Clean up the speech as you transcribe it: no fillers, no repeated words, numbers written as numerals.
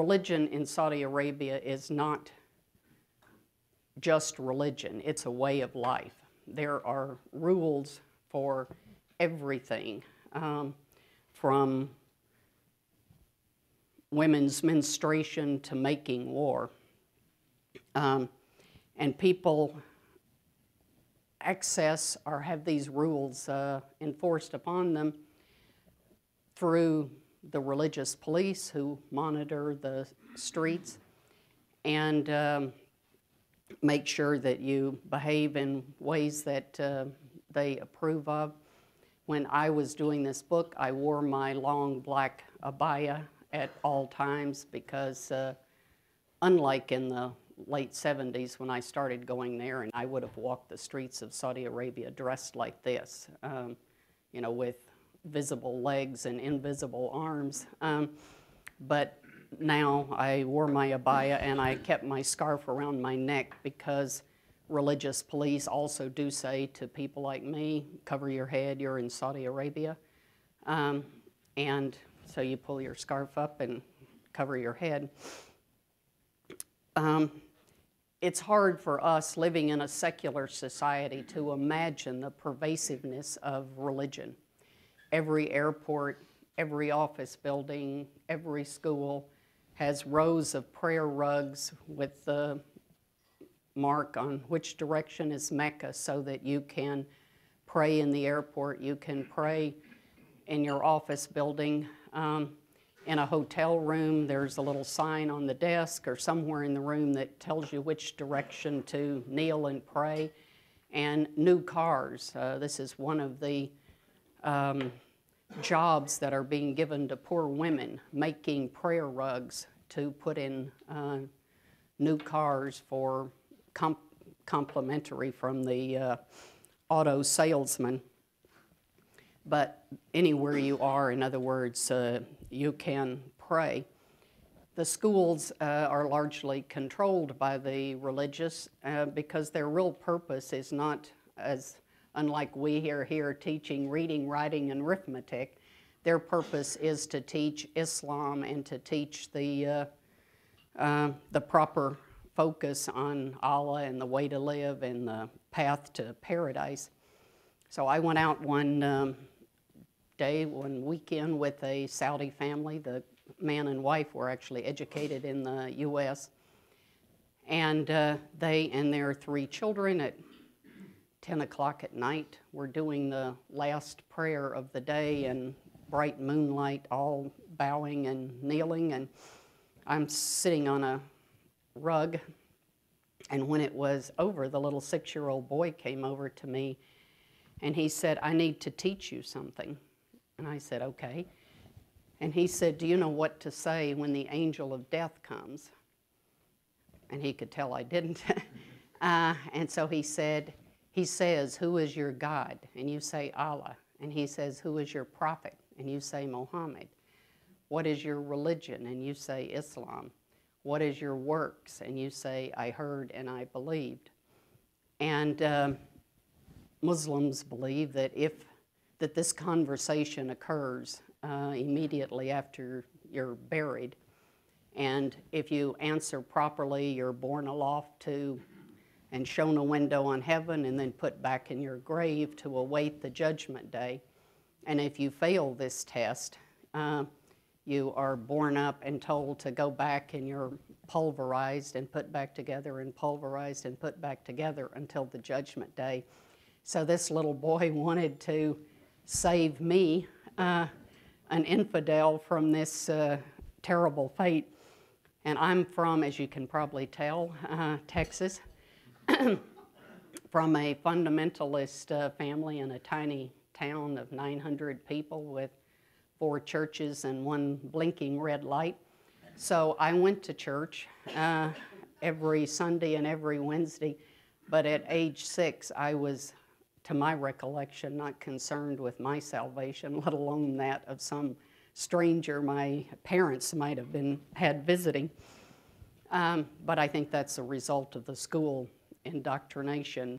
religion in Saudi Arabia is not just religion, it's a way of life. There are rules for everything, from women's menstruation to making war. And people access or have these rules enforced upon them through the religious police who monitor the streets and make sure that you behave in ways that they approve of. When I was doing this book, I wore my long black abaya at all times because unlike in the late 70s when I started going there, and I would have walked the streets of Saudi Arabia dressed like this, you know, with visible legs and invisible arms. But now I wore my abaya and I kept my scarf around my neck because religious police also do say to people like me, cover your head, you're in Saudi Arabia. And so you pull your scarf up and cover your head. It's hard for us living in a secular society to imagine the pervasiveness of religion. Every airport, every office building, every school has rows of prayer rugs with the mark on which direction is Mecca so that you can pray in the airport, you can pray in your office building. In a hotel room, there's a little sign on the desk or somewhere in the room that tells you which direction to kneel and pray. And new cars, this is one of the jobs that are being given to poor women, making prayer rugs to put in new cars for complimentary from the auto salesman. But anywhere you are, in other words, you can pray. The schools are largely controlled by the religious because their real purpose is not, as unlike we are here teaching reading, writing, and arithmetic. Their purpose is to teach Islam and to teach the proper focus on Allah and the way to live and the path to paradise. So I went out one one weekend with a Saudi family. The man and wife were actually educated in the U.S. And they and their 3 children at 10 o'clock at night were doing the last prayer of the day in bright moonlight, all bowing and kneeling. And I'm sitting on a rug. And when it was over, the little 6-year-old boy came over to me and he said, "I need to teach you something." And I said, "Okay." And he said, "Do you know what to say when the angel of death comes?" And he could tell I didn't. And so he said, he says, "Who is your God?" And you say, "Allah." And he says, "Who is your prophet?" And you say, "Muhammad." "What is your religion?" And you say, "Islam." "What is your works?" And you say, "I heard and I believed." And Muslims believe that that this conversation occurs immediately after you're buried. And if you answer properly, you're borne aloft to and shown a window on heaven and then put back in your grave to await the judgment day. And if you fail this test, you are borne up and told to go back and you're pulverized and put back together and pulverized and put back together until the judgment day. So this little boy wanted to save me, an infidel, from this terrible fate. And I'm from, as you can probably tell, Texas, from a fundamentalist family in a tiny town of 900 people with 4 churches and 1 blinking red light. So I went to church every Sunday and every Wednesday, but at age 6 I was, to my recollection, not concerned with my salvation, let alone that of some stranger my parents might have had visiting. But I think that's a result of the school indoctrination.